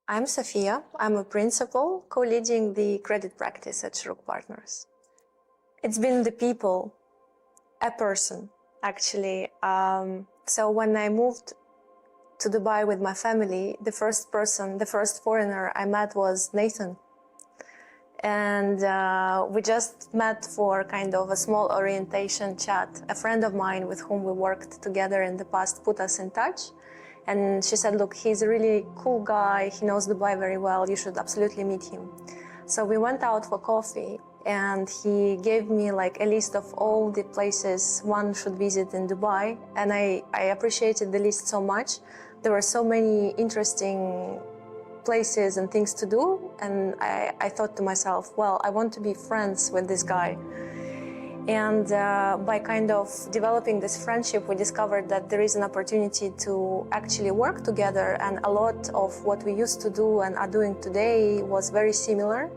I'm Sofia. I'm a principal co-leading the credit practice at Shorooq Partners. It's been the people, a person, actually. So when I moved to Dubai with my family, the first foreigner I met was Nathan. And we just met for kind of a small orientation chat. A friend of mine with whom we worked together in the past put us in touch. And she said, look, he's a really cool guy. He knows Dubai very well. You should absolutely meet him. So we went out for coffee and he gave me like a list of all the places one should visit in Dubai. And I appreciated the list so much. There were so many interesting places and things to do. And I thought to myself, well, I want to be friends with this guy. And by kind of developing this friendship, we discovered that there is an opportunity to actually work together. And a lot of what we used to do and are doing today was very similar.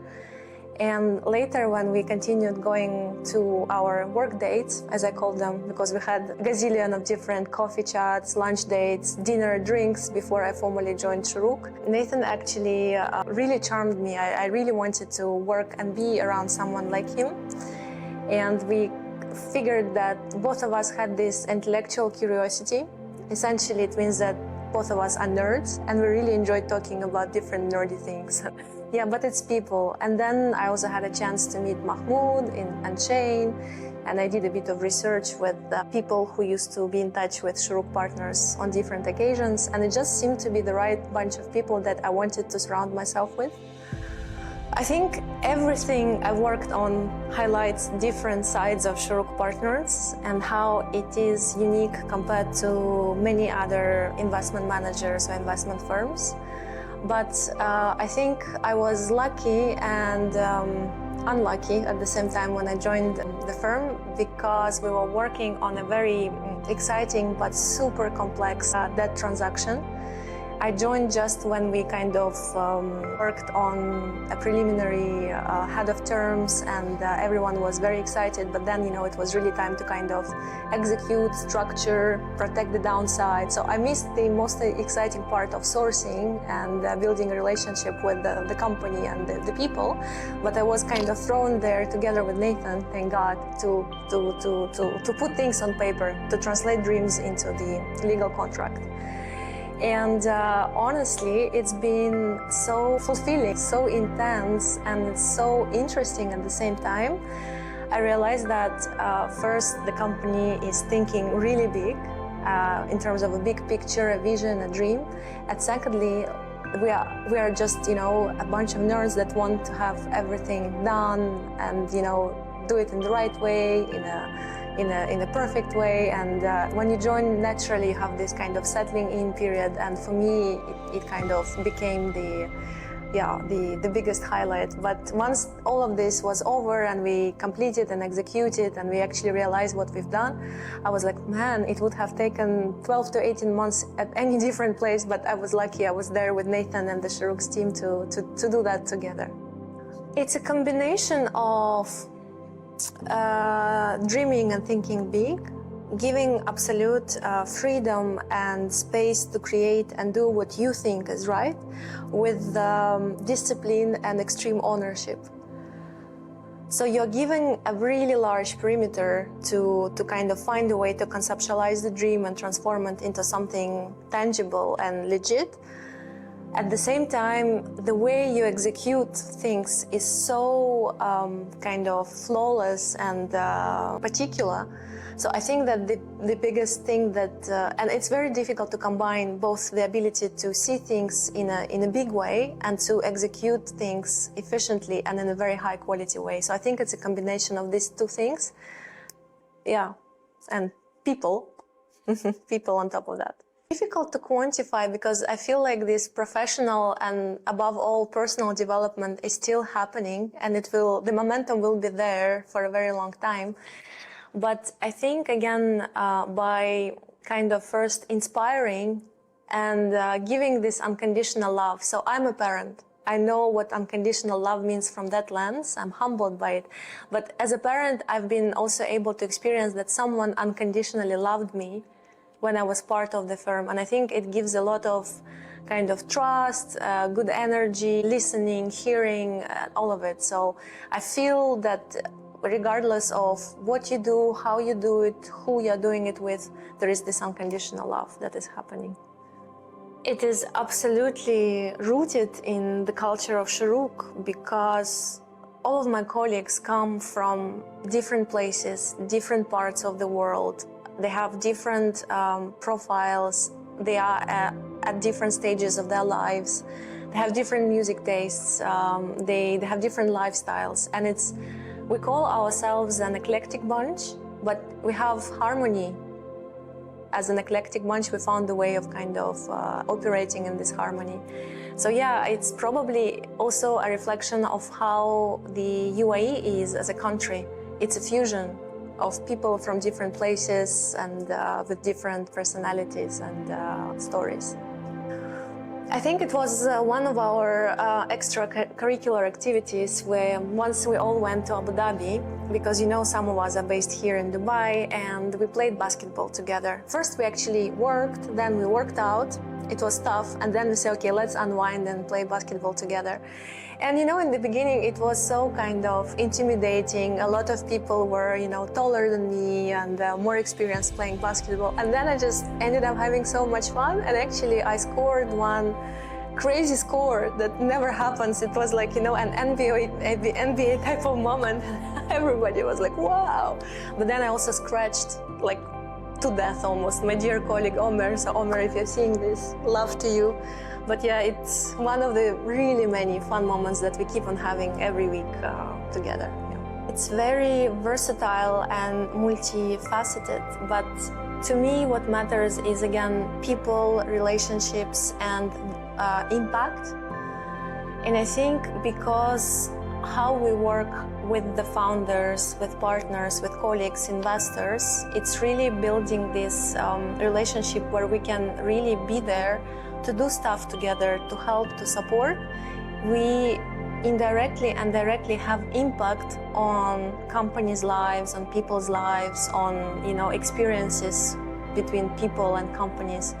And later, when we continued going to our work dates, as I call them, because we had a gazillion of different coffee chats, lunch dates, dinner, drinks before I formally joined Shorooq, Nathan actually really charmed me. I really wanted to work and be around someone like him. And we figured that both of us had this intellectual curiosity. Essentially, it means that both of us are nerds, and we really enjoyed talking about different nerdy things. Yeah, but it's people. And then I also had a chance to meet Mahmoud and Shane, and I did a bit of research with people who used to be in touch with Shorooq Partners on different occasions, and it just seemed to be the right bunch of people that I wanted to surround myself with. I think everything I've worked on highlights different sides of Shorooq Partners and how it is unique compared to many other investment managers or investment firms. But I think I was lucky and unlucky at the same time when I joined the firm, because we were working on a very exciting but super complex debt transaction. I joined just when we kind of worked on a preliminary head of terms, and everyone was very excited. But then, it was really time to kind of execute, structure, protect the downside. So I missed the most exciting part of sourcing and building a relationship with the company and the people. But I was kind of thrown there together with Nathan, thank God, to put things on paper, to translate dreams into the legal contract. And honestly, it's been so fulfilling, so intense, and it's so interesting at the same time. I realized that first, the company is thinking really big in terms of a big picture, a vision, a dream. And secondly, we are just, a bunch of nerds that want to have everything done and, do it in the right way, in a perfect way. And when you join, naturally you have this kind of settling in period. And for me, it kind of became the biggest highlight. But once all of this was over and we completed and executed and we actually realized what we've done, I was like, man, it would have taken 12 to 18 months at any different place, but I was lucky I was there with Nathan and the Shorooq's team to do that together. It's a combination of dreaming and thinking big, giving absolute freedom and space to create and do what you think is right, with discipline and extreme ownership. So you're given a really large perimeter to kind of find a way to conceptualize the dream and transform it into something tangible and legit. At the same time, the way you execute things is so kind of flawless and particular. So I think that the biggest thing that, and it's very difficult to combine both the ability to see things in a big way and to execute things efficiently and in a very high quality way. So I think it's a combination of these two things. Yeah, and people, people on top of that. Difficult to quantify, because I feel like this professional and above all personal development is still happening, and the momentum will be there for a very long time. But I think, again, by kind of first inspiring and giving this unconditional love. So I'm a parent. I know what unconditional love means from that lens. I'm humbled by it. But as a parent, I've been also able to experience that someone unconditionally loved me when I was part of the firm. And I think it gives a lot of kind of trust, good energy, listening, hearing, all of it. So I feel that regardless of what you do, how you do it, who you're doing it with, there is this unconditional love that is happening. It is absolutely rooted in the culture of Shorooq because all of my colleagues come from different places, different parts of the world. They have different profiles. They are at different stages of their lives. They have different music tastes. They have different lifestyles. And we call ourselves an eclectic bunch, but we have harmony. As an eclectic bunch, we found a way of kind of operating in this harmony. So yeah, it's probably also a reflection of how the UAE is as a country. It's a fusion of people from different places and with different personalities and stories. I think it was one of our extracurricular activities where once we all went to Abu Dhabi, because you know some of us are based here in Dubai, and we played basketball together. First we actually worked, then we worked out. It was tough, and then we said, okay, let's unwind and play basketball together. And you know, in the beginning it was so kind of intimidating. A lot of people were, you know, taller than me and more experienced playing basketball. And then I just ended up having so much fun, and actually I scored one crazy score that never happens. It was like, you know, an NBA type of moment. Everybody was like, wow. But then I also scratched like to death almost my dear colleague Omer. So Omer, if you're seeing this, love to you. But yeah, it's one of the really many fun moments that we keep on having every week together. Yeah. It's very versatile and multifaceted, but to me what matters is again people, relationships and impact. And I think because how we work with the founders, with partners, with colleagues, investors, it's really building this relationship where we can really be there to do stuff together, to help, to support. We indirectly and directly have impact on companies' lives, on people's lives, on, you know, experiences between people and companies.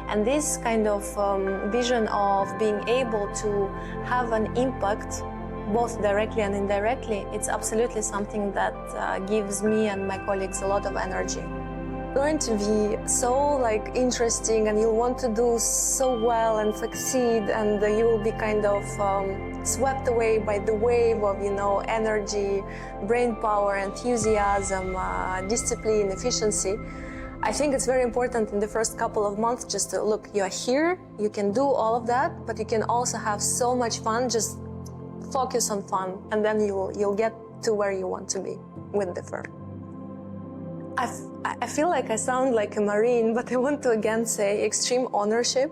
And this kind of vision of being able to have an impact both directly and indirectly, it's absolutely something that gives me and my colleagues a lot of energy. It's going to be so like interesting, and you'll want to do so well and succeed, and you will be kind of swept away by the wave of, you know, energy, brain power, enthusiasm, discipline, efficiency. I think it's very important in the first couple of months just to look, you're here, you can do all of that, but you can also have so much fun. Just focus on fun, and then you'll get to where you want to be with the firm. I feel like I sound like a Marine, but I want to again say extreme ownership.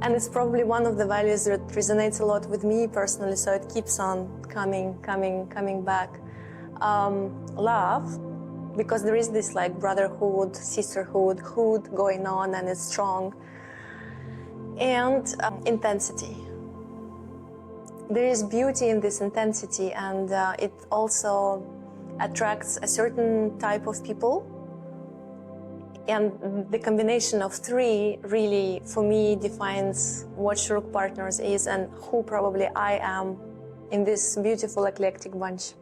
And it's probably one of the values that resonates a lot with me personally, so it keeps on coming back. Love, because there is this like brotherhood, sisterhood, hood going on, and it's strong. And intensity. There is beauty in this intensity, and it also attracts a certain type of people. And the combination of three really, for me, defines what Shorooq Partners is and who probably I am in this beautiful eclectic bunch.